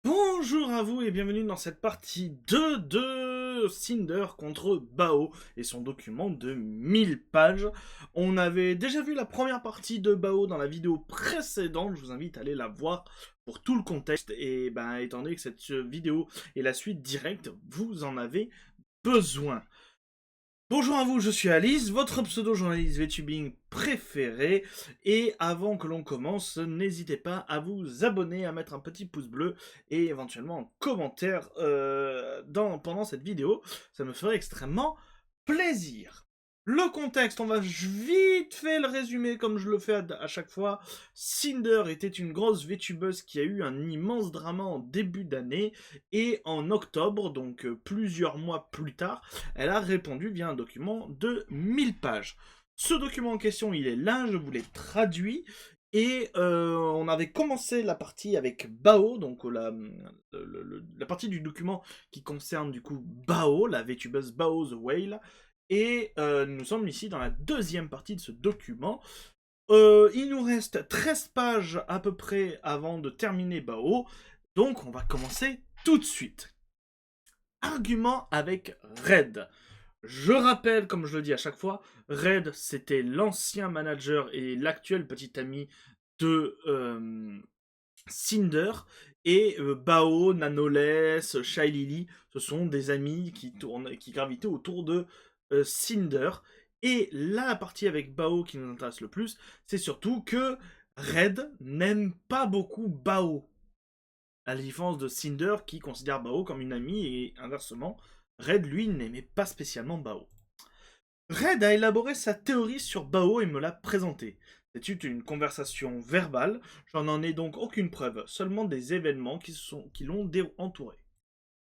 Bonjour à vous et bienvenue dans cette partie 2 de Cinder contre Bao et son document de 1000 pages. On avait déjà vu la première partie de Bao dans la vidéo précédente, je vous invite à aller la voir pour tout le contexte et étant donné que cette vidéo est la suite directe, vous en avez besoin. Bonjour à vous, je suis Alice, votre pseudo-journaliste VTubing préféré. Et avant que l'on commence, n'hésitez pas à vous abonner, à mettre un petit pouce bleu et éventuellement un commentaire pendant cette vidéo. Ça me ferait extrêmement plaisir. Le contexte, on va vite fait le résumer comme je le fais à chaque fois. Cinder était une grosse VTubeuse qui a eu un immense drama en début d'année et en octobre, donc plusieurs mois plus tard, elle a répondu via un document de 1000 pages. Ce document en question, il est là, je vous l'ai traduit. Et on avait commencé la partie avec Bao, donc la partie du document qui concerne du coup Bao, la VTubeuse Bao the Whale. Et nous sommes ici dans la deuxième partie de ce document. Il nous reste 13 pages à peu près avant de terminer Bao. Donc on va commencer tout de suite. Argument avec Red. Je rappelle, comme je le dis à chaque fois, Red, c'était l'ancien manager et l'actuel petit ami de Cinder. Et Bao, Nanoless, Shy Lily, ce sont des amis qui gravitaient autour de Cinder. Et là, la partie avec Bao qui nous intéresse le plus, c'est surtout que Red n'aime pas beaucoup Bao. À la différence de Cinder qui considère Bao comme une amie et inversement, Red lui n'aimait pas spécialement Bao. Red a élaboré sa théorie sur Bao et me l'a présentée. C'était une conversation verbale, j'en ai donc aucune preuve, seulement des événements qui l'ont entouré.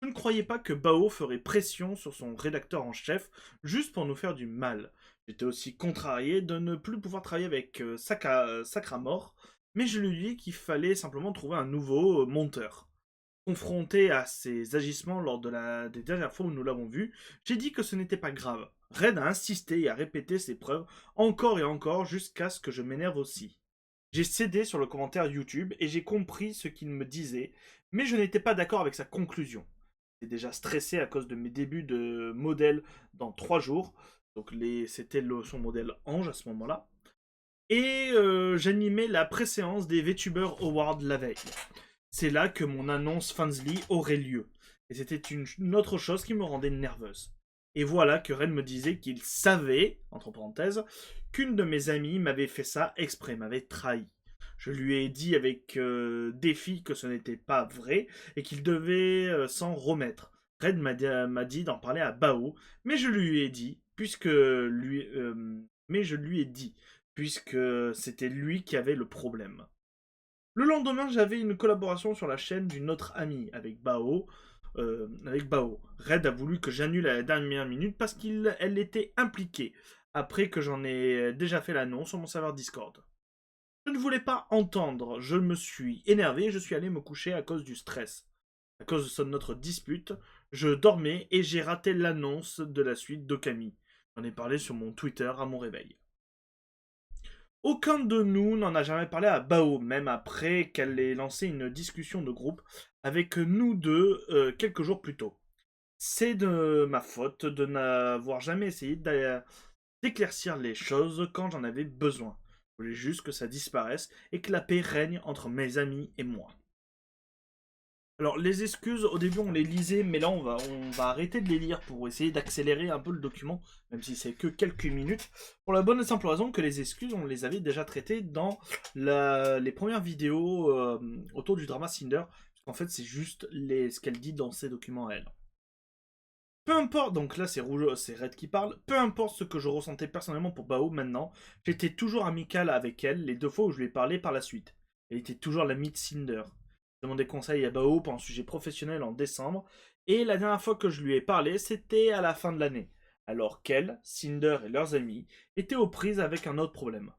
Je ne croyais pas que Bao ferait pression sur son rédacteur en chef juste pour nous faire du mal. J'étais aussi contrarié de ne plus pouvoir travailler avec Sacramore, mais je lui ai dit qu'il fallait simplement trouver un nouveau monteur. Confronté à ses agissements lors des dernières fois où nous l'avons vu, j'ai dit que ce n'était pas grave. Red a insisté et a répété ses preuves encore et encore jusqu'à ce que je m'énerve aussi. J'ai cédé sur le commentaire YouTube et j'ai compris ce qu'il me disait, mais je n'étais pas d'accord avec sa conclusion. J'étais déjà stressé à cause de mes débuts de modèle dans 3 jours, donc c'était son modèle Ange à ce moment-là. Et j'animais la préséance des VTubers Awards la veille. C'est là que mon annonce Fansly aurait lieu. Et c'était une autre chose qui me rendait nerveuse. Et voilà que Ren me disait qu'il savait, entre parenthèses, qu'une de mes amies m'avait fait ça exprès, m'avait trahi. Je lui ai dit avec défi que ce n'était pas vrai et qu'il devait s'en remettre. Red m'a dit d'en parler à Bao, mais je lui ai dit, mais je lui ai dit, puisque c'était lui qui avait le problème. Le lendemain, j'avais une collaboration sur la chaîne d'une autre amie avec Bao. Red a voulu que j'annule à la dernière minute parce qu'elle était impliquée, après que j'en ai déjà fait l'annonce sur mon serveur Discord. Je ne voulais pas entendre, je me suis énervé et je suis allé me coucher à cause du stress. À cause de notre dispute, je dormais et j'ai raté l'annonce de la suite d'Okami. J'en ai parlé sur mon Twitter à mon réveil. Aucun de nous n'en a jamais parlé à Bao, même après qu'elle ait lancé une discussion de groupe avec nous deux quelques jours plus tôt. C'est de ma faute de n'avoir jamais essayé d'éclaircir les choses quand j'en avais besoin. Je voulais juste que ça disparaisse et que la paix règne entre mes amis et moi. Alors, les excuses, au début, on les lisait, mais là, on va arrêter de les lire pour essayer d'accélérer un peu le document, même si c'est que quelques minutes, pour la bonne et simple raison que les excuses, on les avait déjà traitées dans les premières vidéos autour du drama Cinder, parce qu'en fait, c'est juste ce qu'elle dit dans ses documents à elle. Peu importe, donc là c'est Red qui parle, peu importe ce que je ressentais personnellement pour Bao maintenant, j'étais toujours amical avec elle les 2 fois où je lui ai parlé par la suite. Elle était toujours l'amie de Cinder. J'ai demandé conseil à Bao pour un sujet professionnel en décembre, et la dernière fois que je lui ai parlé, c'était à la fin de l'année, alors qu'elle, Cinder et leurs amis étaient aux prises avec un autre problème.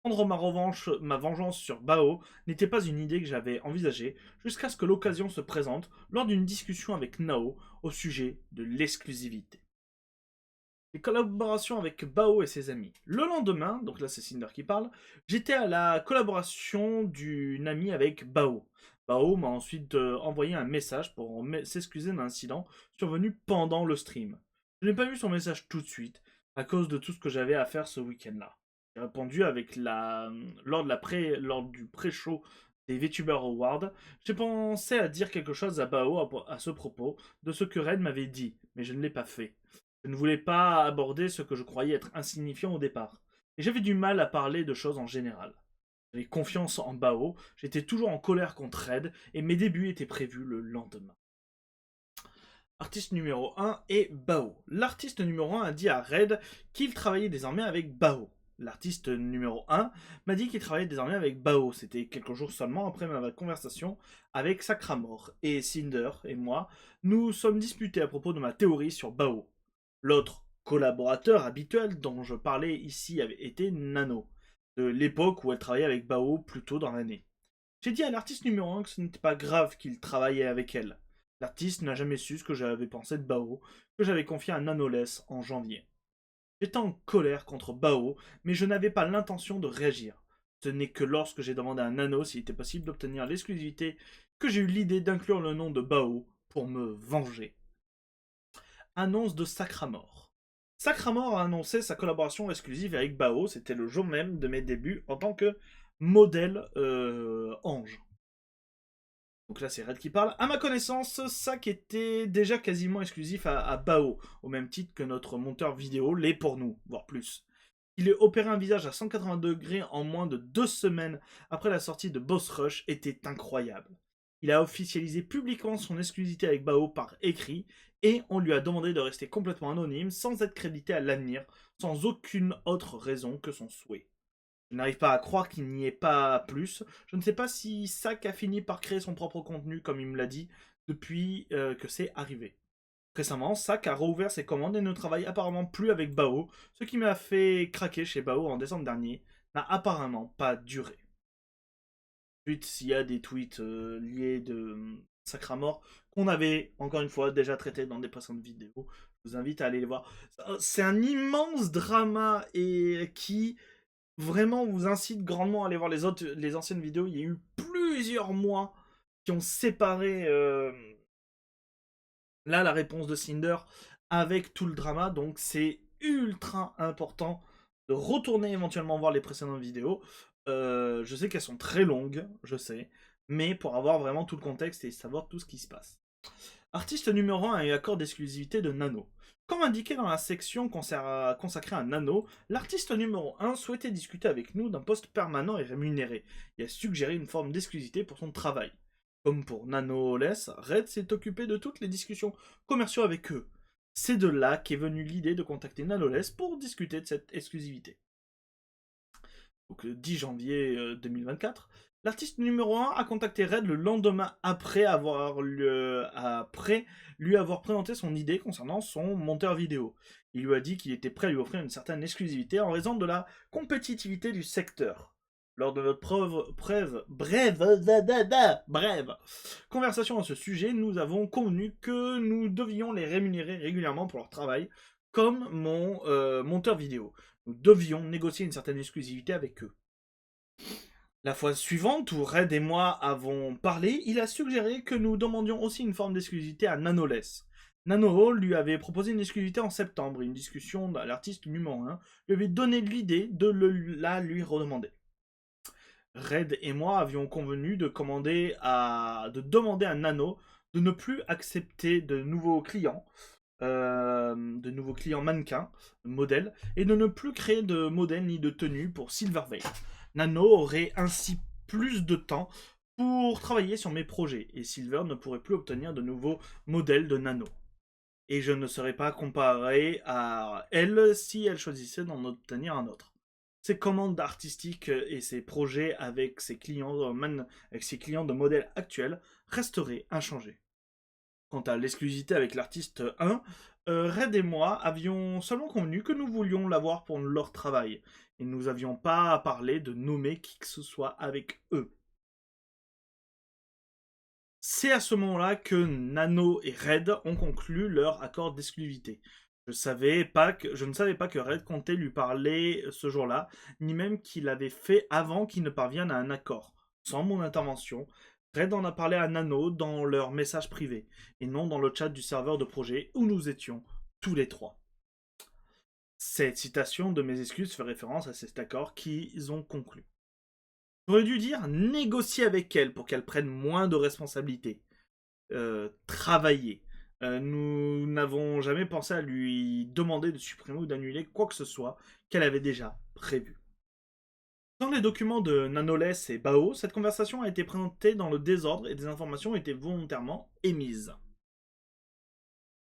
Prendre ma vengeance sur Bao n'était pas une idée que j'avais envisagée jusqu'à ce que l'occasion se présente lors d'une discussion avec Nao au sujet de l'exclusivité. Les collaborations avec Bao et ses amis. Le lendemain, donc là c'est Cinder qui parle, j'étais à la collaboration d'une amie avec Bao. Bao m'a ensuite envoyé un message pour s'excuser d'un incident survenu pendant le stream. Je n'ai pas vu son message tout de suite, à cause de tout ce que j'avais à faire ce week-end-là. J'ai répondu lors du pré-show des VTuber Awards. J'ai pensé à dire quelque chose à Bao à ce propos, de ce que Red m'avait dit, mais je ne l'ai pas fait. Je ne voulais pas aborder ce que je croyais être insignifiant au départ. Et j'avais du mal à parler de choses en général. J'avais confiance en Bao, j'étais toujours en colère contre Red, et mes débuts étaient prévus le lendemain. Artiste numéro 1 est Bao. L'artiste numéro 1 a dit à Red qu'il travaillait désormais avec Bao. L'artiste numéro 1 m'a dit qu'il travaillait désormais avec Bao. C'était quelques jours seulement après ma conversation avec Sacramore. Et Cinder et moi nous sommes disputés à propos de ma théorie sur Bao. L'autre collaborateur habituel dont je parlais ici avait été Nano, de l'époque où elle travaillait avec Bao plus tôt dans l'année. J'ai dit à l'artiste numéro 1 que ce n'était pas grave qu'il travaillait avec elle. L'artiste n'a jamais su ce que j'avais pensé de Bao, que j'avais confié à Nanoless en janvier. J'étais en colère contre Bao, mais je n'avais pas l'intention de réagir. Ce n'est que lorsque j'ai demandé à Nano s'il était possible d'obtenir l'exclusivité que j'ai eu l'idée d'inclure le nom de Bao pour me venger. Annonce de Sacramore. Sacramore a annoncé sa collaboration exclusive avec Bao, c'était le jour même de mes débuts en tant que modèle ange. Donc là, c'est Red qui parle. À ma connaissance, Sac était déjà quasiment exclusif à Bao, au même titre que notre monteur vidéo l'est pour nous, voire plus. Il a opéré un visage à 180 degrés en moins de 2 semaines après la sortie de Boss Rush était incroyable. Il a officialisé publiquement son exclusivité avec Bao par écrit et on lui a demandé de rester complètement anonyme sans être crédité à l'avenir, sans aucune autre raison que son souhait. Je n'arrive pas à croire qu'il n'y ait pas plus. Je ne sais pas si Sack a fini par créer son propre contenu, comme il me l'a dit, depuis que c'est arrivé. Récemment, Sack a rouvert ses commandes et ne travaille apparemment plus avec Bao, ce qui m'a fait craquer chez Bao en décembre dernier, n'a apparemment pas duré. Ensuite, s'il y a des tweets liés de Sacramore qu'on avait, encore une fois, déjà traité dans des précédentes vidéos, je vous invite à aller les voir. C'est un immense drama et qui vraiment vous incite grandement à aller voir les anciennes vidéos. Il y a eu plusieurs mois qui ont séparé là la réponse de Cinder avec tout le drama. Donc c'est ultra important de retourner éventuellement voir les précédentes vidéos. Je sais qu'elles sont très longues, je sais, mais pour avoir vraiment tout le contexte et savoir tout ce qui se passe. Artiste numéro 1 a eu accord d'exclusivité de Nano. Comme indiqué dans la section consacrée à Nano, l'artiste numéro 1 souhaitait discuter avec nous d'un poste permanent et rémunéré, et a suggéré une forme d'exclusivité pour son travail. Comme pour Nanoless, Red s'est occupé de toutes les discussions commerciaux avec eux. C'est de là qu'est venue l'idée de contacter Nanoless pour discuter de cette exclusivité. Donc le 10 janvier 2024, l'artiste numéro 1 a contacté Red le lendemain après lui avoir présenté son idée concernant son monteur vidéo. Il lui a dit qu'il était prêt à lui offrir une certaine exclusivité en raison de la compétitivité du secteur. Lors de notre brève conversation à ce sujet, nous avons convenu que nous devions les rémunérer régulièrement pour leur travail, comme mon monteur vidéo. Nous devions négocier une certaine exclusivité avec eux. La fois suivante, où Red et moi avons parlé, il a suggéré que nous demandions aussi une forme d'exclusivité à Nanoless. Nano lui avait proposé une exclusivité en septembre, et une discussion à l'artiste numéro 1 lui avait donné l'idée de la lui redemander. Red et moi avions convenu de demander à Nano de ne plus accepter de nouveaux clients mannequins, modèles, et de ne plus créer de modèles ni de tenues pour Silverveil. Nano aurait ainsi plus de temps pour travailler sur mes projets, et Silver ne pourrait plus obtenir de nouveaux modèles de Nano. Et je ne serais pas comparé à elle si elle choisissait d'en obtenir un autre. Ses commandes artistiques et ses projets avec ses clients de modèles actuels resteraient inchangés. Quant à l'exclusivité avec l'artiste 1, Red et moi avions seulement convenu que nous voulions l'avoir pour leur travail, et nous n'avions pas parlé de nommer qui que ce soit avec eux. C'est à ce moment-là que Nano et Red ont conclu leur accord d'exclusivité. Je ne savais pas que Red comptait lui parler ce jour-là, ni même qu'il l'avait fait avant qu'il ne parvienne à un accord. Sans mon intervention, Red en a parlé à Nano dans leur message privé, et non dans le chat du serveur de projet où nous étions tous les trois. Cette citation de mes excuses fait référence à cet accord qu'ils ont conclu. J'aurais dû dire négocier avec elle pour qu'elle prenne moins de responsabilités. Travailler. Nous n'avons jamais pensé à lui demander de supprimer ou d'annuler quoi que ce soit qu'elle avait déjà prévu. Dans les documents de Nanoless et Bao, cette conversation a été présentée dans le désordre et des informations ont été volontairement émises.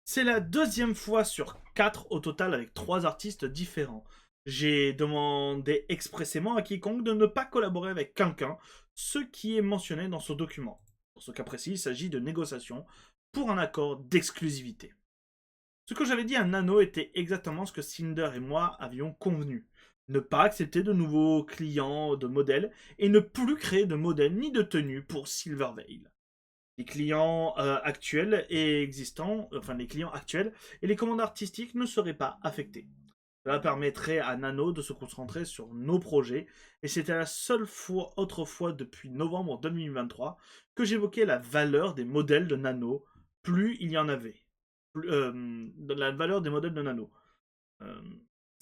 C'est la deuxième fois sur 4 au total avec 3 artistes différents. J'ai demandé expressément à quiconque de ne pas collaborer avec quelqu'un, ce qui est mentionné dans ce document. Dans ce cas précis, il s'agit de négociations pour un accord d'exclusivité. Ce que j'avais dit à Nano était exactement ce que Cinder et moi avions convenu. Ne pas accepter de nouveaux clients de modèles et ne plus créer de modèles ni de tenues pour Silverveil. Les clients actuels et existants, enfin les clients actuels et les commandes artistiques ne seraient pas affectés. Cela permettrait à Nano de se concentrer sur nos projets et c'était la seule fois autrefois depuis novembre 2023 que j'évoquais la valeur des modèles de Nano, plus il y en avait. La valeur des modèles de Nano.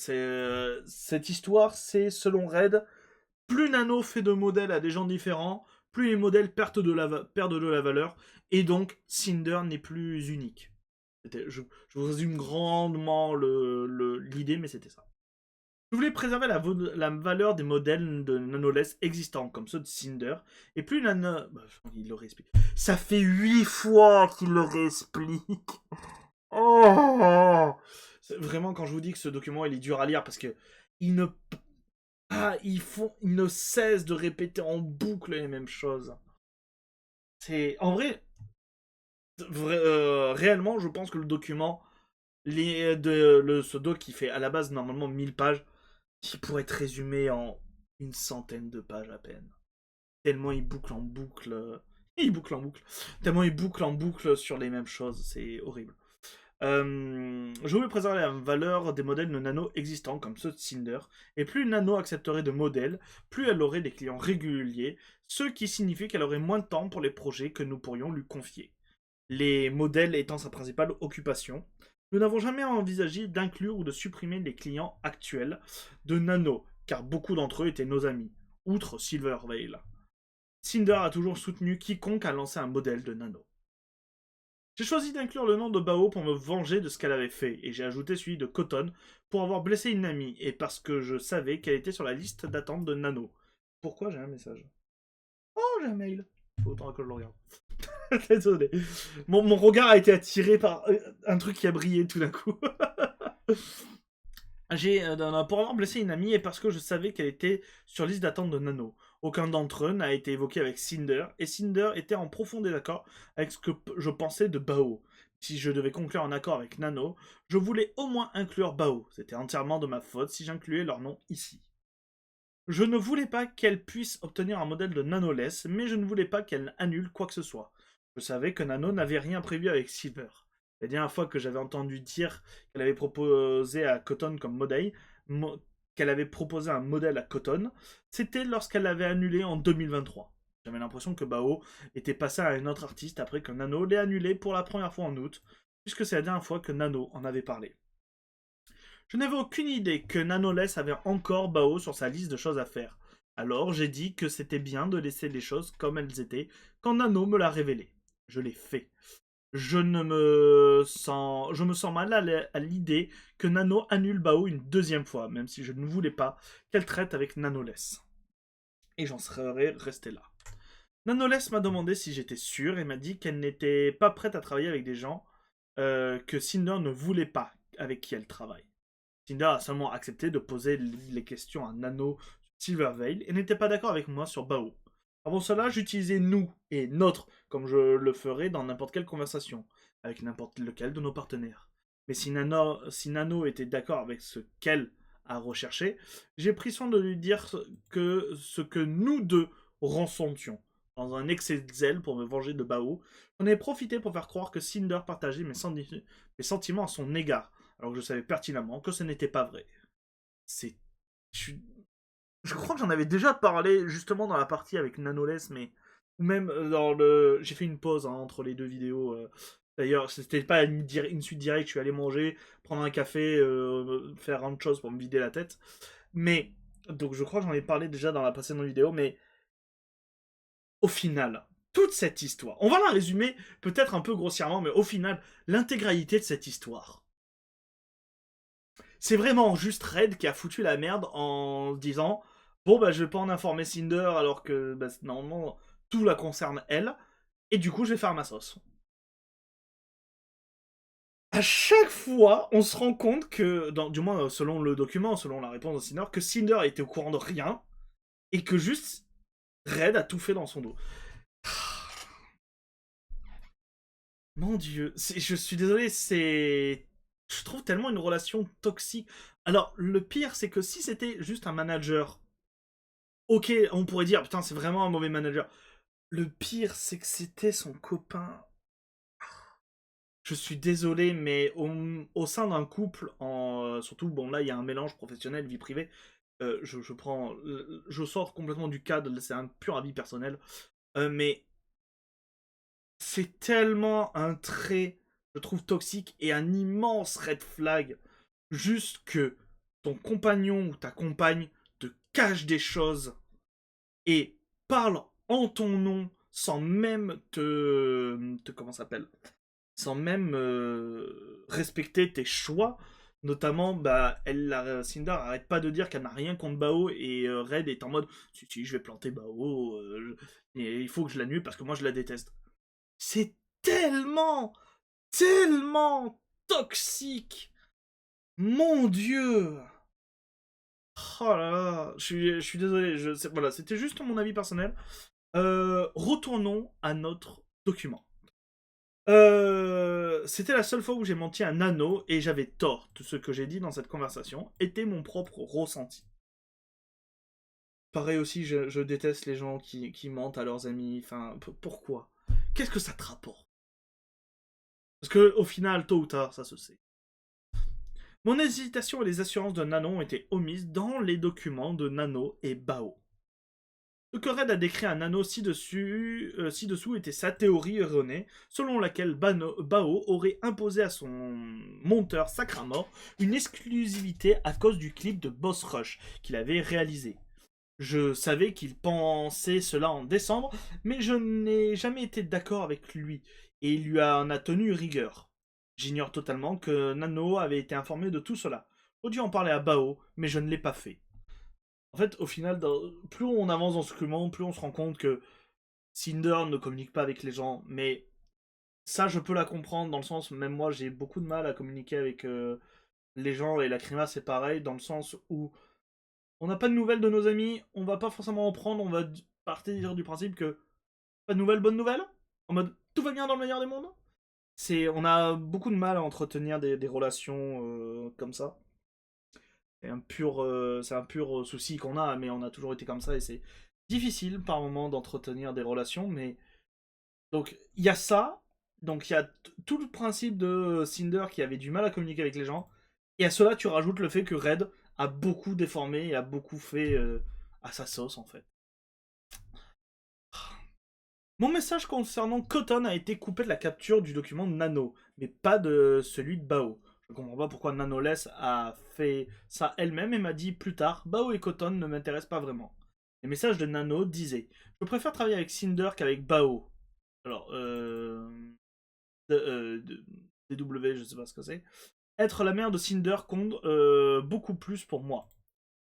Euh, cette histoire, c'est selon Red, plus Nano fait de modèles à des gens différents, plus les modèles perdent de la valeur, et donc Cinder n'est plus unique. Je vous résume grandement l'idée, mais c'était ça. Je voulais préserver la valeur des modèles de Nanoless existants, comme ceux de Cinder, et plus Nano... Bah, il le réexplique. Ça fait 8 fois qu'il le réexplique. Oh, vraiment, quand je vous dis que ce document, il est dur à lire, parce que il ne ils ne cessent de répéter en boucle les mêmes choses. C'est en réellement, je pense que le document, ce doc qui fait à la base normalement 1000 pages, qui pourrait être résumé en une centaine de pages à peine. Tellement il boucle en boucle, il boucle en boucle. Tellement il boucle en boucle sur les mêmes choses, c'est horrible. Je voulais préserver la valeur des modèles de Nano existants, comme ceux de Cinder, et plus Nano accepterait de modèles, plus elle aurait des clients réguliers, ce qui signifie qu'elle aurait moins de temps pour les projets que nous pourrions lui confier. Les modèles étant sa principale occupation, nous n'avons jamais envisagé d'inclure ou de supprimer les clients actuels de Nano, car beaucoup d'entre eux étaient nos amis, outre Silverveil. Cinder a toujours soutenu quiconque a lancé un modèle de Nano. J'ai choisi d'inclure le nom de Bao pour me venger de ce qu'elle avait fait, et j'ai ajouté celui de Cotton pour avoir blessé une amie, et parce que je savais qu'elle était sur la liste d'attente de Nano. Pourquoi j'ai un message? Oh, j'ai un mail. Faut autant que je le regarde. Désolé. Mon regard a été attiré par un truc qui a brillé tout d'un coup. J'ai pour avoir blessé une amie et parce que je savais qu'elle était sur liste d'attente de Nano. Aucun d'entre eux n'a été évoqué avec Cinder, et Cinder était en profond désaccord avec ce que je pensais de Bao. Si je devais conclure un accord avec Nano, je voulais au moins inclure Bao. C'était entièrement de ma faute si j'incluais leur nom ici. Je ne voulais pas qu'elle puisse obtenir un modèle de Nanoless, mais je ne voulais pas qu'elle annule quoi que ce soit. Je savais que Nano n'avait rien prévu avec Silver. La dernière fois que j'avais entendu dire qu'elle avait proposé à Cotton comme modèle, qu'elle avait proposé un modèle à Cotton, c'était lorsqu'elle l'avait annulé en 2023. J'avais l'impression que Bao était passé à un autre artiste après que Nano l'ait annulé pour la première fois en août, puisque c'est la dernière fois que Nano en avait parlé. Je n'avais aucune idée que Nanoless avait encore Bao sur sa liste de choses à faire. Alors j'ai dit que c'était bien de laisser les choses comme elles étaient quand Nano me l'a révélé. Je l'ai fait. Je me sens mal à l'idée que Nano annule Bao une deuxième fois, même si je ne voulais pas qu'elle traite avec Nanoless. Et j'en serais resté là. Nanoless m'a demandé si j'étais sûr et m'a dit qu'elle n'était pas prête à travailler avec des gens que Cinder ne voulait pas avec qui elle travaille. Cinder a seulement accepté de poser les questions à Nano Silverveil et n'était pas d'accord avec moi sur Bao. Avant cela, j'utilisais nous et notre comme je le ferais dans n'importe quelle conversation, avec n'importe lequel de nos partenaires. Mais si Nano était d'accord avec ce qu'elle a recherché, j'ai pris soin de lui dire que ce que nous deux ressentions. Dans un excès de zèle pour me venger de Bao, j'en ai profité pour faire croire que Cinder partageait mes sentiments à son égard, alors que je savais pertinemment que ce n'était pas vrai. C'est... Je crois que j'en avais déjà parlé justement dans la partie avec Nanoless, mais Ou même dans le... J'ai fait une pause hein, entre les deux vidéos. D'ailleurs, c'était pas une suite directe, je suis allé manger, prendre un café, faire autre chose pour me vider la tête. Mais, donc je crois que j'en ai parlé déjà dans la précédente vidéo, mais au final, toute cette histoire, on va la résumer peut-être un peu grossièrement, mais au final, l'intégralité de cette histoire, c'est vraiment juste Red qui a foutu la merde en disant bon bah je vais pas en informer Cinder alors que bah, normalement tout la concerne elle, et du coup je vais faire ma sauce. À chaque fois, on se rend compte que, du moins selon le document, selon la réponse de Cinder, que Cinder était au courant de rien et que juste Red a tout fait dans son dos. Mon dieu, je suis désolé, c'est... Je trouve tellement une relation toxique. Alors, le pire, c'est que si c'était juste un manager, ok, on pourrait dire, putain, c'est vraiment un mauvais manager. Le pire, c'est que c'était son copain. Je suis désolé, mais au sein d'un couple, surtout, bon, là, il y a un mélange professionnel, vie privée. Je sors complètement du cadre, c'est un pur avis personnel. Mais c'est tellement un trait, je trouve, toxique et un immense red flag. Juste que ton compagnon ou ta compagne te cache des choses et parle en ton nom sans même comment ça s'appelle, sans même respecter tes choix. Notamment, bah, Cinder arrête pas de dire qu'elle n'a rien contre Bao et Red est en mode si, je vais planter Bao, et il faut que je l'annule parce que moi je la déteste. C'est tellement, tellement toxique. Mon Dieu. Oh là là, je suis désolé. Voilà, c'était juste mon avis personnel. Retournons à notre document. C'était la seule fois où j'ai menti à Nano et j'avais tort. Tout ce que j'ai dit dans cette conversation était mon propre ressenti. Pareil aussi, je déteste les gens qui mentent à leurs amis. Enfin, pourquoi? Qu'est-ce que ça te rapporte? Parce que au final, tôt ou tard, ça se sait. Mon hésitation et les assurances de Nano ont été omises dans les documents de Nano et Bao. Ce que Red a décrit à Nano ci-dessous était sa théorie erronée, selon laquelle Bao aurait imposé à son monteur Sacramore une exclusivité à cause du clip de Boss Rush qu'il avait réalisé. Je savais qu'il pensait cela en décembre, mais je n'ai jamais été d'accord avec lui, et il lui en a tenu rigueur. J'ignore totalement que Nano avait été informé de tout cela. J'aurais dû en parler à Bao, mais je ne l'ai pas fait. En fait, au final, plus on avance dans ce document, plus on se rend compte que Cinder ne communique pas avec les gens. Mais ça, je peux la comprendre dans le sens, même moi, j'ai beaucoup de mal à communiquer avec les gens. Et la Crima, c'est pareil, dans le sens où on n'a pas de nouvelles de nos amis, on va pas forcément en prendre, on va partir du principe que pas de nouvelles, bonne nouvelle. En mode, tout va bien dans le meilleur des mondes. On a beaucoup de mal à entretenir des relations comme ça. C'est un pur souci qu'on a, mais on a toujours été comme ça et c'est difficile par moment d'entretenir des relations. Mais donc il y a ça, donc il y a tout le principe de Cinder qui avait du mal à communiquer avec les gens, et à cela tu rajoutes le fait que Red a beaucoup déformé et a beaucoup fait à sa sauce en fait. Mon message concernant Cotton a été coupé de la capture du document de Nano, mais pas de celui de Bao. Je comprends pas pourquoi Nanoless a fait ça elle-même et m'a dit plus tard, Bao et Cotton ne m'intéressent pas vraiment. Les messages de Nano disaient, je préfère travailler avec Cinder qu'avec Bao. Alors, DW, je sais pas ce que c'est. Être la mère de Cinder compte beaucoup plus pour moi.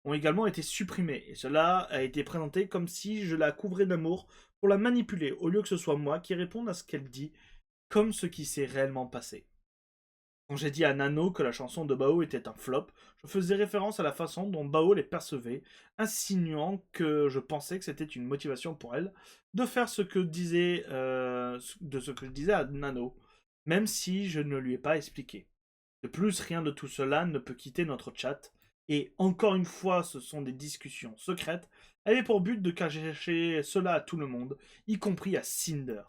Ont également été supprimés, et cela a été présenté comme si je la couvrais d'amour pour la manipuler, au lieu que ce soit moi qui réponde à ce qu'elle dit, comme ce qui s'est réellement passé. Quand j'ai dit à Nano que la chanson de Bao était un flop, je faisais référence à la façon dont Bao les percevait, insinuant que je pensais que c'était une motivation pour elle de faire de ce que je disais à Nano, même si je ne lui ai pas expliqué. De plus, rien de tout cela ne peut quitter notre chat, et encore une fois, ce sont des discussions secrètes, avaient pour but de cacher cela à tout le monde, y compris à Cinder.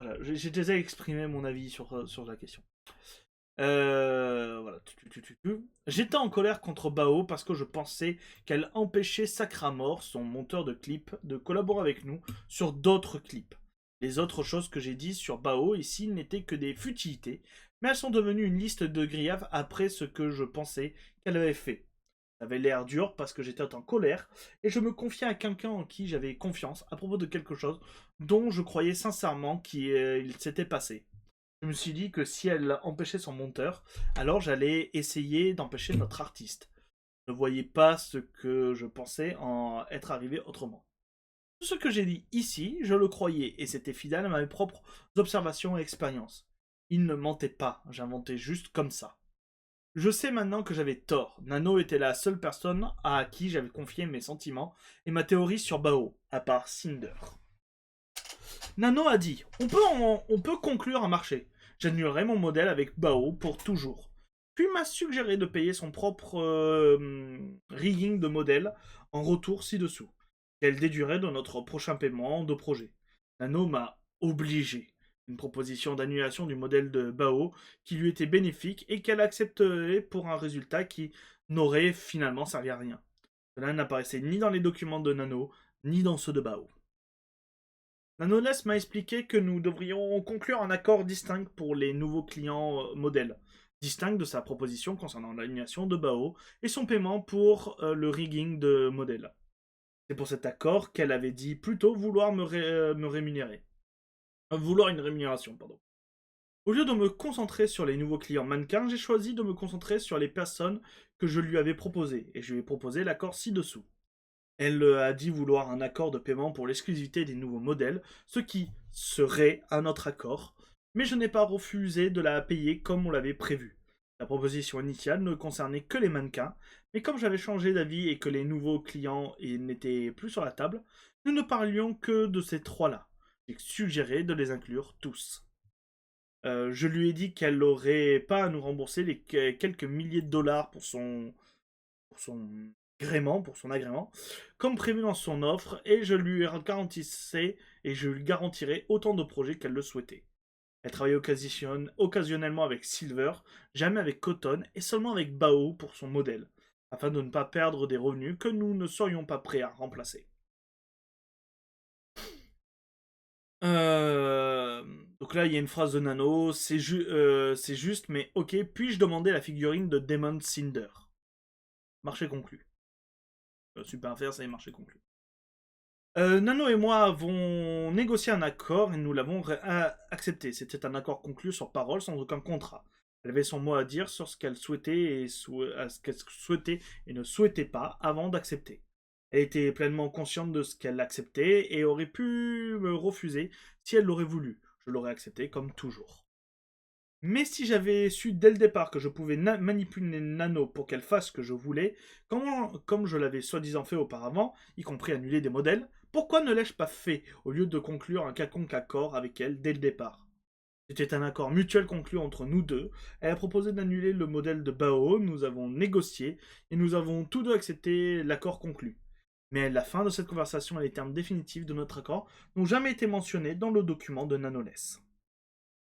Voilà, j'ai déjà exprimé mon avis sur la question. Voilà. J'étais en colère contre Bao parce que je pensais qu'elle empêchait Sacramore, son monteur de clips, de collaborer avec nous sur d'autres clips. Les autres choses que j'ai dit sur Bao ici n'étaient que des futilités, mais elles sont devenues une liste de griefs après ce que je pensais qu'elle avait fait. Ça avait l'air dur parce que j'étais en colère et je me confiais à quelqu'un en qui j'avais confiance à propos de quelque chose dont je croyais sincèrement qu'il s'était passé. Je me suis dit que si elle empêchait son monteur, alors j'allais essayer d'empêcher notre artiste. Je ne voyais pas ce que je pensais en être arrivé autrement. Tout ce que j'ai dit ici, je le croyais et c'était fidèle à mes propres observations et expériences. Il ne mentait pas, j'inventais juste comme ça. Je sais maintenant que j'avais tort. Nano était la seule personne à qui j'avais confié mes sentiments et ma théorie sur Bao, à part Cinder. Nano a dit on peut conclure un marché. J'annulerai mon modèle avec Bao pour toujours. Puis m'a suggéré de payer son propre rigging de modèle en retour ci-dessous, qu'elle déduirait de notre prochain paiement de projet. Nano m'a obligé. Une proposition d'annulation du modèle de Bao qui lui était bénéfique et qu'elle accepterait pour un résultat qui n'aurait finalement servi à rien. Cela n'apparaissait ni dans les documents de Nano, ni dans ceux de Bao. Nanoles m'a expliqué que nous devrions conclure un accord distinct pour les nouveaux clients modèles, distinct de sa proposition concernant l'annulation de Bao et son paiement pour le rigging de modèle. C'est pour cet accord qu'elle avait dit plutôt vouloir me rémunérer. Vouloir une rémunération, pardon. Au lieu de me concentrer sur les nouveaux clients mannequins, j'ai choisi de me concentrer sur les personnes que je lui avais proposées, et je lui ai proposé l'accord ci-dessous. Elle a dit vouloir un accord de paiement pour l'exclusivité des nouveaux modèles, ce qui serait un autre accord, mais je n'ai pas refusé de la payer comme on l'avait prévu. La proposition initiale ne concernait que les mannequins, mais comme j'avais changé d'avis et que les nouveaux clients n'étaient plus sur la table, nous ne parlions que de ces trois-là. J'ai suggéré de les inclure tous. Je lui ai dit qu'elle n'aurait pas à nous rembourser les quelques milliers de dollars pour son pour son agrément, comme prévu dans son offre, et je lui garantissais et je lui garantirais autant de projets qu'elle le souhaitait. Elle travaillait occasionnellement avec Silver, jamais avec Cotton et seulement avec Bao pour son modèle, afin de ne pas perdre des revenus que nous ne serions pas prêts à remplacer. Euh, Donc là, il y a une phrase de Nano, c'est juste, mais ok, puis-je demander la figurine de Demon Cinder? Marché conclu. Super faire, ça est marché conclu. Nano et moi avons négocié un accord et nous l'avons accepté. C'était un accord conclu sur parole sans aucun contrat. Elle avait son mot à dire sur ce qu'elle souhaitait et ne souhaitait pas avant d'accepter. Elle était pleinement consciente de ce qu'elle acceptait et aurait pu me refuser si elle l'aurait voulu. Je l'aurais accepté comme toujours. Mais si j'avais su dès le départ que je pouvais manipuler Nano pour qu'elle fasse ce que je voulais, comme je l'avais soi-disant fait auparavant, y compris annuler des modèles, pourquoi ne l'ai-je pas fait au lieu de conclure un quelconque accord avec elle dès le départ? C'était un accord mutuel conclu entre nous deux. Elle a proposé d'annuler le modèle de Bao, nous avons négocié et nous avons tous deux accepté l'accord conclu. Mais la fin de cette conversation et les termes définitifs de notre accord n'ont jamais été mentionnés dans le document de Nanoles.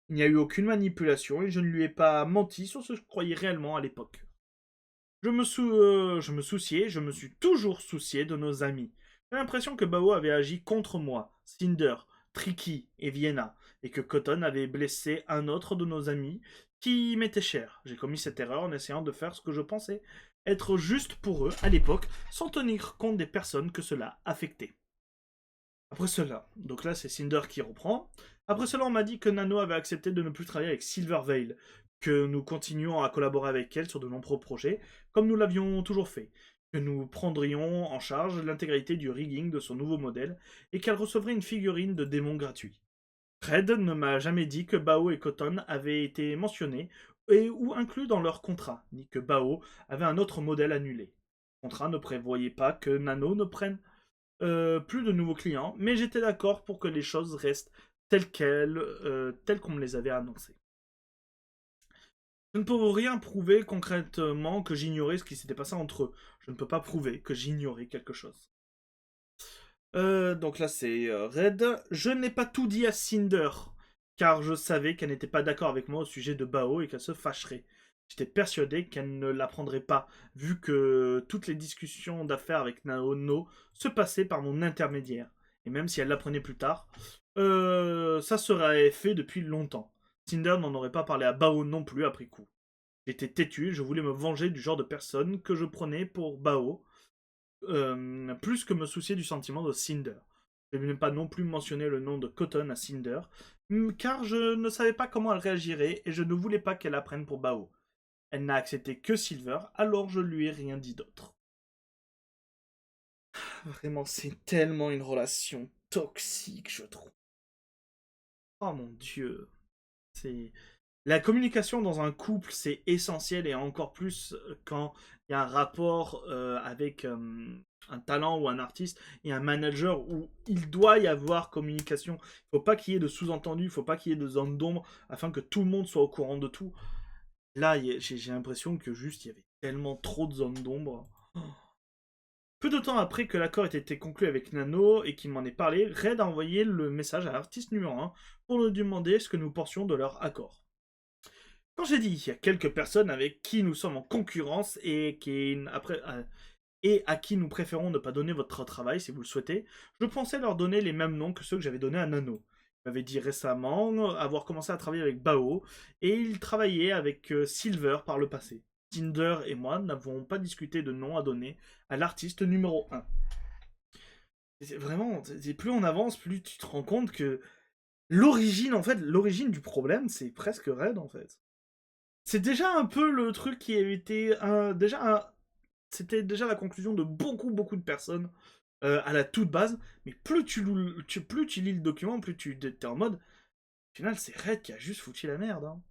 Il n'y a eu aucune manipulation et je ne lui ai pas menti sur ce que je croyais réellement à l'époque. Je me souciais, je me suis toujours soucié de nos amis. J'ai l'impression que Bao avait agi contre moi, Cinder, Tricky et Vienna, et que Cotton avait blessé un autre de nos amis qui m'était cher. J'ai commis cette erreur en essayant de faire ce que je pensais être juste pour eux à l'époque, sans tenir compte des personnes que cela affectait. Après cela, donc là c'est Cinder qui reprend. Après cela, on m'a dit que Nano avait accepté de ne plus travailler avec Silverveil, que nous continuions à collaborer avec elle sur de nombreux projets, comme nous l'avions toujours fait, que nous prendrions en charge l'intégralité du rigging de son nouveau modèle, et qu'elle recevrait une figurine de démon gratuit. Fred ne m'a jamais dit que Bao et Cotton avaient été mentionnés ou inclus dans leur contrat, ni que Bao avait un autre modèle annulé. Le contrat ne prévoyait pas que Nano ne prenne plus de nouveaux clients, mais j'étais d'accord pour que les choses restent telles qu'on me les avait annoncées. Je ne peux rien prouver concrètement que j'ignorais ce qui s'était passé entre eux. Je ne peux pas prouver que j'ignorais quelque chose. Donc là c'est Red. Je n'ai pas tout dit à Cinder, car je savais qu'elle n'était pas d'accord avec moi au sujet de Bao et qu'elle se fâcherait. J'étais persuadé qu'elle ne l'apprendrait pas, vu que toutes les discussions d'affaires avec Naono se passaient par mon intermédiaire. Et même si elle l'apprenait plus tard, ça serait fait depuis longtemps. Cinder n'en aurait pas parlé à Bao non plus après coup. J'étais têtu, je voulais me venger du genre de personne que je prenais pour Bao, plus que me soucier du sentiment de Cinder. Je n'ai pas non plus mentionné le nom de Cotton à Cinder, car je ne savais pas comment elle réagirait et je ne voulais pas qu'elle apprenne pour Bao. Elle n'a accepté que Silver, alors je lui ai rien dit d'autre. Vraiment, c'est tellement une relation toxique, je trouve. Oh mon dieu. C'est La communication dans un couple, c'est essentiel et encore plus quand il y a un rapport avec un talent ou un artiste et un manager où il doit y avoir communication. Il ne faut pas qu'il y ait de sous-entendus, il ne faut pas qu'il y ait de zones d'ombre afin que tout le monde soit au courant de tout. Là, j'ai l'impression que juste il y avait tellement trop de zones d'ombre. Peu de temps après que l'accord ait été conclu avec Nano et qu'il m'en ait parlé, Red a envoyé le message à l'artiste numéro 1 pour nous demander ce que nous pensions de leur accord. Quand j'ai dit il y a quelques personnes avec qui nous sommes en concurrence et à qui nous préférons ne pas donner votre travail si vous le souhaitez, je pensais leur donner les mêmes noms que ceux que j'avais donnés à Nano. Il m'avait dit récemment avoir commencé à travailler avec Bao et il travaillait avec Silver par le passé. Tinder et moi n'avons pas discuté de nom à donner à l'artiste numéro 1. Vraiment, plus on avance, plus tu te rends compte que l'origine du problème, c'est presque Red en fait. C'est déjà un peu le truc qui avait été c'était déjà la conclusion de beaucoup de personnes à la toute base. Mais plus tu lis le document, plus tu es en mode. Au final, c'est Red qui a juste foutu la merde. Hein.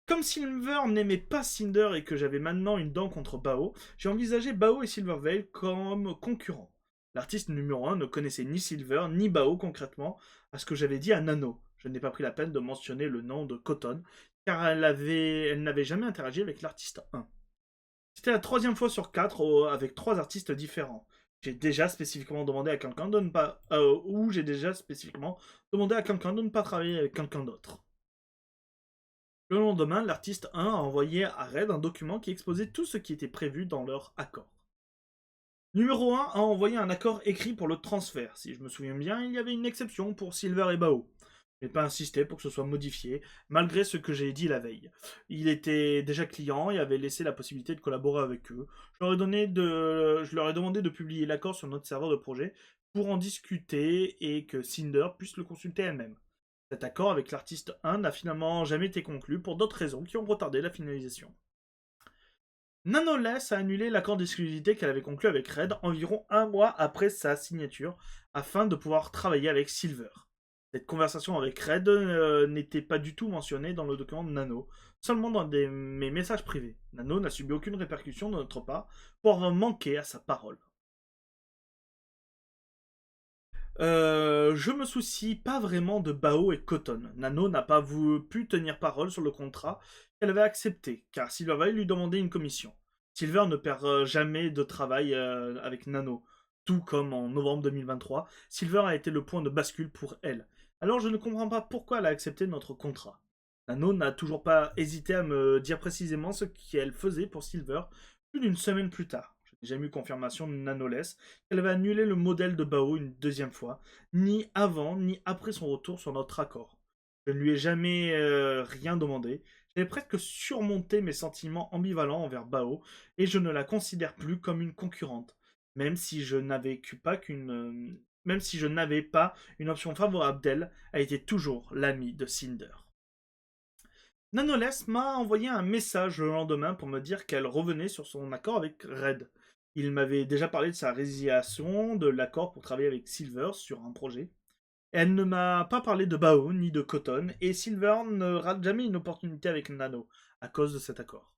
Comme Silver n'aimait pas Cinder et que j'avais maintenant une dent contre Bao, j'ai envisagé Bao et Silvervale comme concurrents. L'artiste numéro 1 ne connaissait ni Silver ni Bao concrètement, à ce que j'avais dit à Nano. Je n'ai pas pris la peine de mentionner le nom de Cotton, car elle n'avait jamais interagi avec l'artiste 1. C'était la troisième fois sur 4 avec 3 artistes différents. J'ai déjà spécifiquement demandé à quelqu'un de ne pas. Ou j'ai déjà spécifiquement demandé à quelqu'un de ne pas travailler avec quelqu'un d'autre. Le lendemain, l'artiste 1 a envoyé à Red un document qui exposait tout ce qui était prévu dans leur accord. Numéro 1 a envoyé un accord écrit pour le transfert. Si je me souviens bien, il y avait une exception pour Silver et Bao. Je n'ai pas insisté pour que ce soit modifié, malgré ce que j'ai dit la veille. Il était déjà client et avait laissé la possibilité de collaborer avec eux. Je leur ai demandé de publier l'accord sur notre serveur de projet pour en discuter et que Cinder puisse le consulter elle-même. Cet accord avec l'artiste 1 n'a finalement jamais été conclu pour d'autres raisons qui ont retardé la finalisation. Nanoless a annulé l'accord d'exclusivité qu'elle avait conclu avec Red environ un mois après sa signature afin de pouvoir travailler avec Silver. Cette conversation avec Red n'était pas du tout mentionnée dans le document de Nano, seulement dans mes messages privés. Nano n'a subi aucune répercussion de notre part pour avoir manqué à sa parole. Je me soucie pas vraiment de Bao et Cotton. Nano n'a pas pu tenir parole sur le contrat qu'elle avait accepté, car Silvervale lui demandait une commission. Silver ne perd jamais de travail avec Nano. Tout comme en novembre 2023, Silver a été le point de bascule pour elle. Alors je ne comprends pas pourquoi elle a accepté notre contrat. Nano n'a toujours pas hésité à me dire précisément ce qu'elle faisait pour Silver plus d'une semaine plus tard. J'ai jamais eu confirmation de Nanoless qu'elle avait annulé le modèle de Bao une deuxième fois, ni avant ni après son retour sur notre accord. Je ne lui ai jamais rien demandé. J'avais presque surmonté mes sentiments ambivalents envers Bao et je ne la considère plus comme une concurrente, même si je n'avais pas une option favorable d'elle, elle était toujours l'amie de Cinder. Nanoless m'a envoyé un message le lendemain pour me dire qu'elle revenait sur son accord avec Red. Il m'avait déjà parlé de sa résiliation de l'accord pour travailler avec Silver sur un projet. Elle ne m'a pas parlé de Bao ni de Cotton, et Silver ne rate jamais une opportunité avec Nano à cause de cet accord.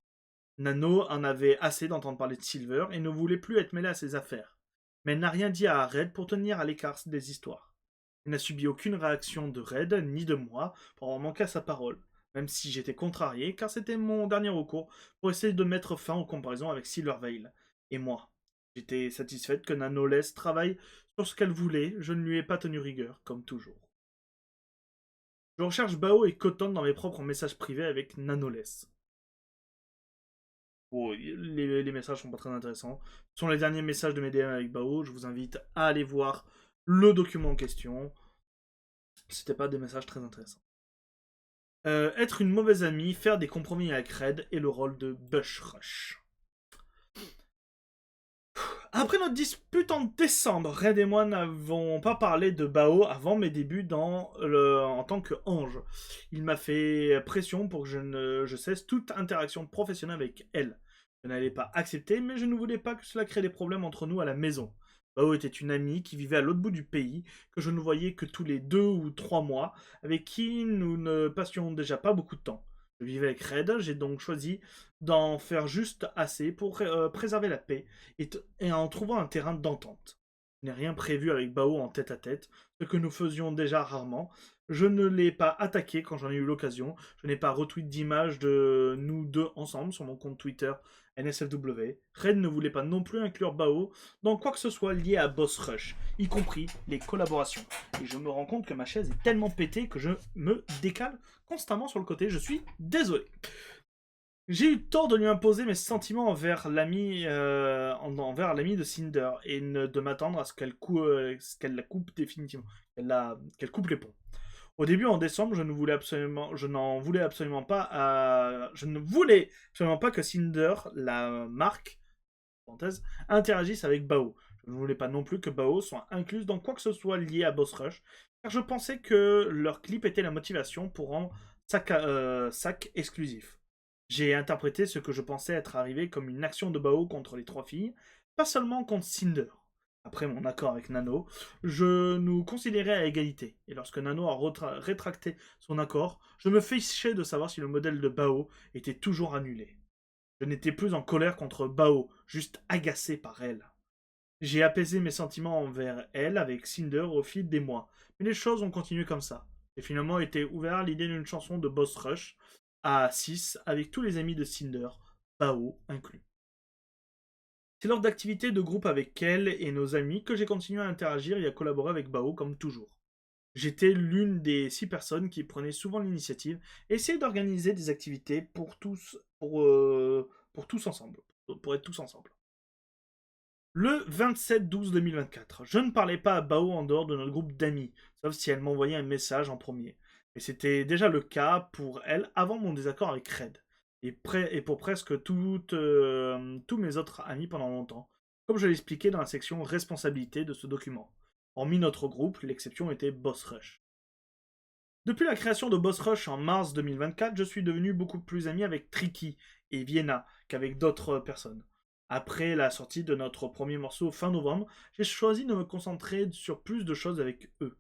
Nano en avait assez d'entendre parler de Silver et ne voulait plus être mêlée à ses affaires. Mais elle n'a rien dit à Red pour tenir à l'écart des histoires. Elle n'a subi aucune réaction de Red ni de moi pour avoir manqué à sa parole, même si j'étais contrarié car c'était mon dernier recours pour essayer de mettre fin aux comparaisons avec Silvervale. Et moi, j'étais satisfaite que Nanoless travaille sur ce qu'elle voulait, je ne lui ai pas tenu rigueur, comme toujours. Je recherche Bao et Cotton dans mes propres messages privés avec Nanoless. Bon, les messages sont pas très intéressants. Ce sont les derniers messages de mes DM avec Bao. Je vous invite à aller voir le document en question. C'était pas des messages très intéressants. Être une mauvaise amie, faire des compromis avec Red et le rôle de Bush Rush. Après notre dispute en décembre, Red et moi n'avons pas parlé de Bao avant mes débuts en tant que ange. Il m'a fait pression pour que je cesse toute interaction professionnelle avec elle. Je n'allais pas accepter, mais je ne voulais pas que cela crée des problèmes entre nous à la maison. Bao était une amie qui vivait à l'autre bout du pays, que je ne voyais que tous les 2 ou 3 mois, avec qui nous ne passions déjà pas beaucoup de temps. Je vivais avec Red, j'ai donc choisi d'en faire juste assez pour préserver la paix et en trouvant un terrain d'entente. Je n'ai rien prévu avec Bao en tête-à-tête, ce que nous faisions déjà rarement. Je ne l'ai pas attaqué quand j'en ai eu l'occasion. Je n'ai pas retweet d'images de nous deux ensemble sur mon compte Twitter NSFW. Red ne voulait pas non plus inclure Bao dans quoi que ce soit lié à Boss Rush, y compris les collaborations. Et je me rends compte que ma chaise est tellement pétée que je me décale constamment sur le côté. Je suis désolé. J'ai eu tort de lui imposer mes sentiments envers l'ami de Cinder et de m'attendre à ce qu'elle la coupe définitivement, qu'elle coupe les ponts. Au début, en décembre, je ne voulais absolument pas que Cinder, la marque, parenthèse, interagisse avec Bao. Je ne voulais pas non plus que Bao soit incluse dans quoi que ce soit lié à Boss Rush, car je pensais que leur clip était la motivation pour rendre Sac exclusif. J'ai interprété ce que je pensais être arrivé comme une action de Bao contre les 3 filles, pas seulement contre Cinder. Après mon accord avec Nano, je nous considérais à égalité. Et lorsque Nano a rétracté son accord, je me fichais de savoir si le modèle de Bao était toujours annulé. Je n'étais plus en colère contre Bao, juste agacé par elle. J'ai apaisé mes sentiments envers elle avec Cinder au fil des mois, mais les choses ont continué comme ça. J'ai finalement été ouvert à l'idée d'une chanson de Boss Rush à 6 avec tous les amis de Cinder, Bao inclus. C'est lors d'activités de groupe avec elle et nos amis que j'ai continué à interagir et à collaborer avec Bao comme toujours. J'étais l'une des 6 personnes qui prenaient souvent l'initiative et essayaient d'organiser des activités pour tous ensemble, pour être tous ensemble. Le 27-12-2024, je ne parlais pas à Bao en dehors de notre groupe d'amis, sauf si elle m'envoyait un message en premier. Et c'était déjà le cas pour elle avant mon désaccord avec Red. Et pour presque tous mes autres amis pendant longtemps, comme je l'expliquais dans la section responsabilité de ce document. Hormis notre groupe, l'exception était Boss Rush. Depuis la création de Boss Rush en mars 2024, je suis devenu beaucoup plus ami avec Tricky et Vienna qu'avec d'autres personnes. Après la sortie de notre premier morceau fin novembre, j'ai choisi de me concentrer sur plus de choses avec eux.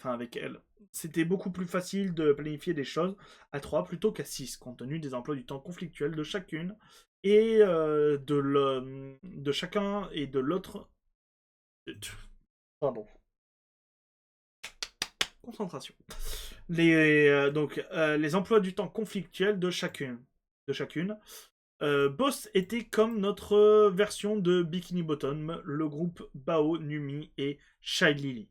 Avec elles. C'était beaucoup plus facile de planifier des choses à 3 plutôt qu'à 6, compte tenu des emplois du temps conflictuels de chacune et de chacun et de l'autre. Pardon. Concentration. Les emplois du temps conflictuels de chacune. Boss était comme notre version de Bikini Bottom, le groupe Bao, Numi et Shy Lily.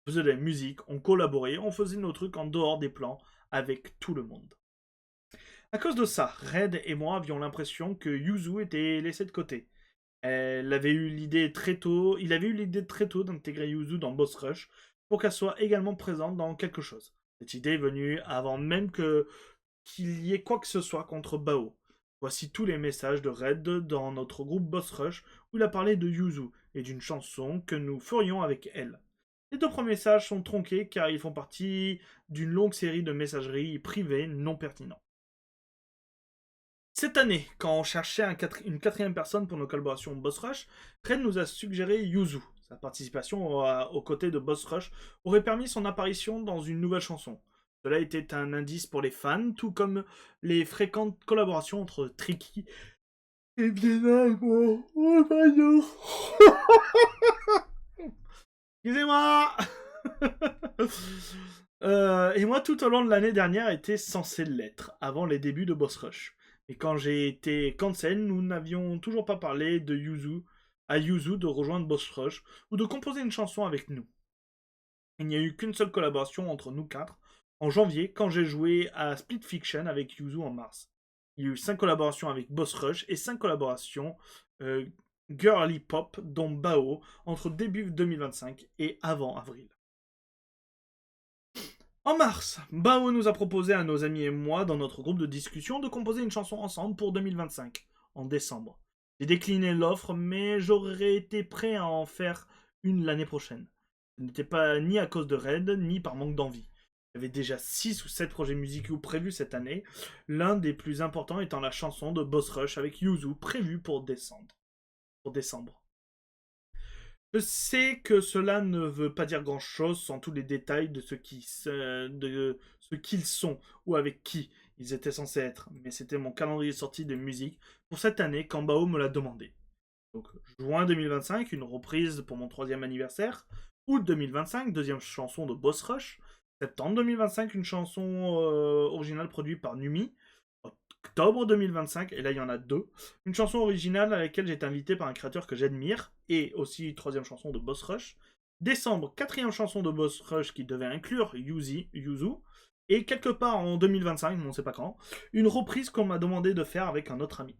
On faisait de la musique, on collaborait, on faisait nos trucs en dehors des plans avec tout le monde. À cause de ça, Red et moi avions l'impression que Yuzu était laissé de côté. Il avait eu l'idée très tôt d'intégrer Yuzu dans Boss Rush pour qu'elle soit également présente dans quelque chose. Cette idée est venue avant même qu'il y ait quoi que ce soit contre Bao. Voici tous les messages de Red dans notre groupe Boss Rush où il a parlé de Yuzu et d'une chanson que nous ferions avec elle. Les 2 premiers messages sont tronqués car ils font partie d'une longue série de messageries privées non pertinentes. Cette année, quand on cherchait une 4e personne pour nos collaborations Boss Rush, Red nous a suggéré Yuzu. Sa participation aux côtés de Boss Rush aurait permis son apparition dans une nouvelle chanson. Cela était un indice pour les fans, tout comme les fréquentes collaborations entre Tricky et Vienna. Oh pardon. Excusez-moi. Et moi, tout au long de l'année dernière, était censé l'être, avant les débuts de Boss Rush. Et quand j'ai été cancel, nous n'avions toujours pas parlé de Yuzu de rejoindre Boss Rush ou de composer une chanson avec nous. Il n'y a eu qu'une seule collaboration entre nous 4 en janvier quand j'ai joué à Split Fiction avec Yuzu en mars. Il y a eu 5 collaborations avec Boss Rush et 5 collaborations euh, Girly Pop, dont Bao, entre début 2025 et avant avril. En mars, Bao nous a proposé à nos amis et moi, dans notre groupe de discussion, de composer une chanson ensemble pour 2025, en décembre. J'ai décliné l'offre, mais j'aurais été prêt à en faire une l'année prochaine. Ce n'était pas ni à cause de Red, ni par manque d'envie. J'avais déjà 6 ou 7 projets musicaux prévus cette année, l'un des plus importants étant la chanson de Boss Rush avec Yuzu, prévue pour décembre. Je sais que cela ne veut pas dire grand-chose sans tous les détails de de ce qu'ils sont ou avec qui ils étaient censés être, mais c'était mon calendrier sorti de musique pour cette année quand Bao me l'a demandé. Donc juin 2025, une reprise pour mon 3e anniversaire, août 2025, deuxième chanson de Boss Rush, septembre 2025, une chanson originale produite par Numi, octobre 2025, et là il y en a 2. Une chanson originale à laquelle j'ai été invité par un créateur que j'admire, et aussi troisième chanson de Boss Rush. Décembre, quatrième chanson de Boss Rush qui devait inclure Yuzu. Et quelque part en 2025, on ne sait pas quand, une reprise qu'on m'a demandé de faire avec un autre ami.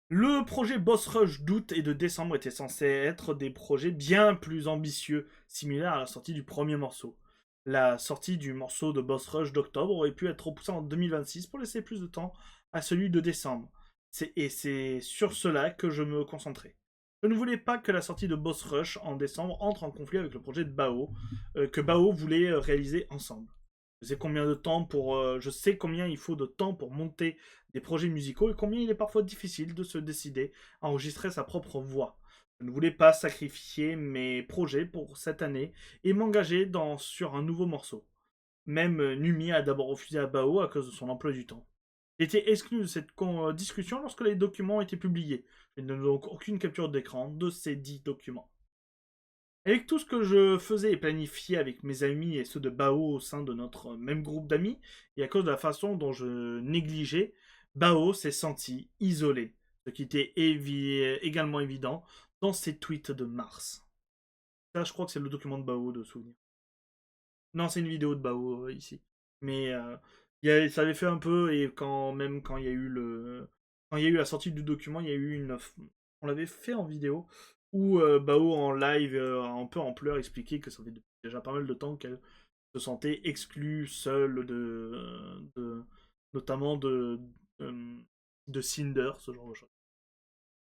Le projet Boss Rush d'août et de décembre était censé être des projets bien plus ambitieux, similaires à la sortie du premier morceau. La sortie du morceau de Boss Rush d'octobre aurait pu être repoussée en 2026 pour laisser plus de temps à celui de décembre. Et c'est sur cela que je me concentrais. Je ne voulais pas que la sortie de Boss Rush en décembre entre en conflit avec le projet de Bao, que Bao voulait réaliser ensemble. Je sais combien il faut de temps pour monter des projets musicaux et combien il est parfois difficile de se décider à enregistrer sa propre voix. Je ne voulais pas sacrifier mes projets pour cette année et m'engager sur un nouveau morceau. Même Numi a d'abord refusé à Bao à cause de son emploi du temps. J'ai été exclu de cette discussion lorsque les documents ont été publiés. Je n'ai donc aucune capture d'écran de ces 10 documents. Avec tout ce que je faisais et planifiais avec mes amis et ceux de Bao au sein de notre même groupe d'amis, et à cause de la façon dont je négligeais, Bao s'est senti isolé, ce qui était également évident dans ses tweets de mars. Ça, je crois que c'est le document de Bao de souvenir. Non, c'est une vidéo de Bao ici. Mais ça avait fait un peu, et même quand il y a eu quand il y a eu la sortie du document, il y a eu on l'avait fait en vidéo, où Bao en live, un peu en pleurs, expliquait que ça fait déjà pas mal de temps qu'elle se sentait exclue, seule, notamment de Cinder, ce genre de choses.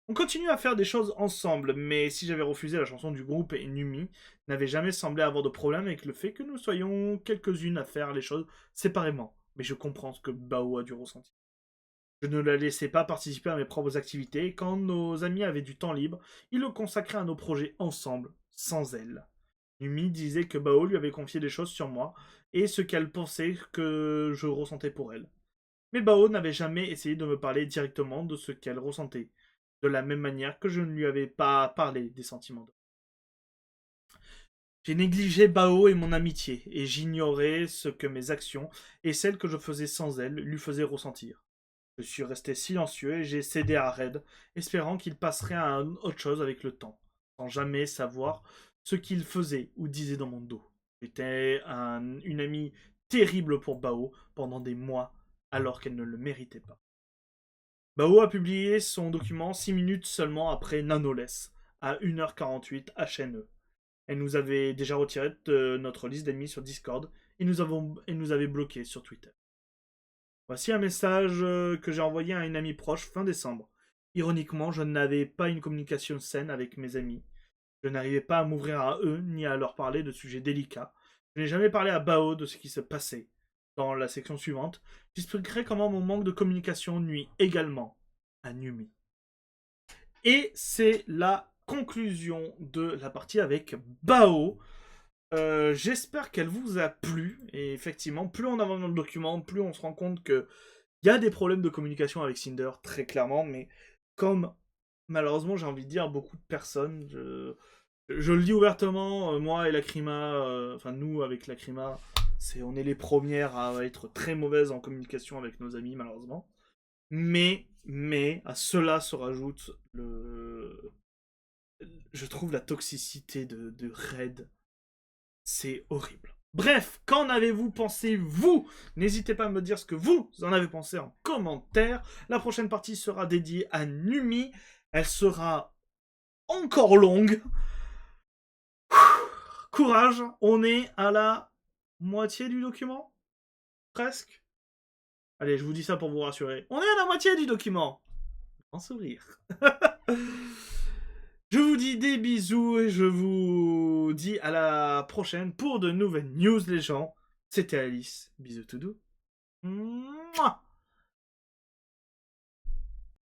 On continue à faire des choses ensemble, mais si j'avais refusé la chanson du groupe et Numi n'avait jamais semblé avoir de problème avec le fait que nous soyons quelques-unes à faire les choses séparément. Mais je comprends ce que Bao a dû ressentir. Je ne la laissais pas participer à mes propres activités, et quand nos amis avaient du temps libre, ils le consacraient à nos projets ensemble, sans elle. Numi disait que Bao lui avait confié des choses sur moi, et ce qu'elle pensait que je ressentais pour elle. Mais Bao n'avait jamais essayé de me parler directement de ce qu'elle ressentait, de la même manière que je ne lui avais pas parlé des sentiments d'elle. J'ai négligé Bao et mon amitié, et j'ignorais ce que mes actions et celles que je faisais sans elle lui faisaient ressentir. Je suis resté silencieux et j'ai cédé à Red, espérant qu'il passerait à autre chose avec le temps, sans jamais savoir ce qu'il faisait ou disait dans mon dos. J'étais une amie terrible pour Bao pendant des mois, alors qu'elle ne le méritait pas. Bao a publié son document 6 minutes seulement après Nanoless, à 1h48 HNE. Elle nous avait déjà retiré de notre liste d'amis sur Discord et nous avait bloqués sur Twitter. Voici un message que j'ai envoyé à une amie proche fin décembre. Ironiquement, je n'avais pas une communication saine avec mes amis. Je n'arrivais pas à m'ouvrir à eux ni à leur parler de sujets délicats. Je n'ai jamais parlé à Bao de ce qui se passait. Dans la section suivante, j'expliquerai comment mon manque de communication nuit également à Numi. Et c'est la conclusion de la partie avec Bao. J'espère qu'elle vous a plu. Et effectivement, plus on avance dans le document, plus on se rend compte que il y a des problèmes de communication avec Cinder, très clairement. Mais comme malheureusement, j'ai envie de dire beaucoup de personnes, je le dis ouvertement, moi et Lacrima, enfin nous avec Lacrima, on est les premières à être très mauvaises en communication avec nos amis, malheureusement. Mais à cela se rajoute je trouve la toxicité de Red. C'est horrible. Bref, qu'en avez-vous pensé, vous? N'hésitez pas à me dire ce que vous en avez pensé en commentaire. La prochaine partie sera dédiée à Numi. Elle sera encore longue. Courage, on est à la moitié du document? Presque. Allez, je vous dis ça pour vous rassurer. On est à la moitié du document. En sourire. Je vous dis des bisous et je vous dis à la prochaine pour de nouvelles news, les gens. C'était Alice. Bisous tout doux. Mouah.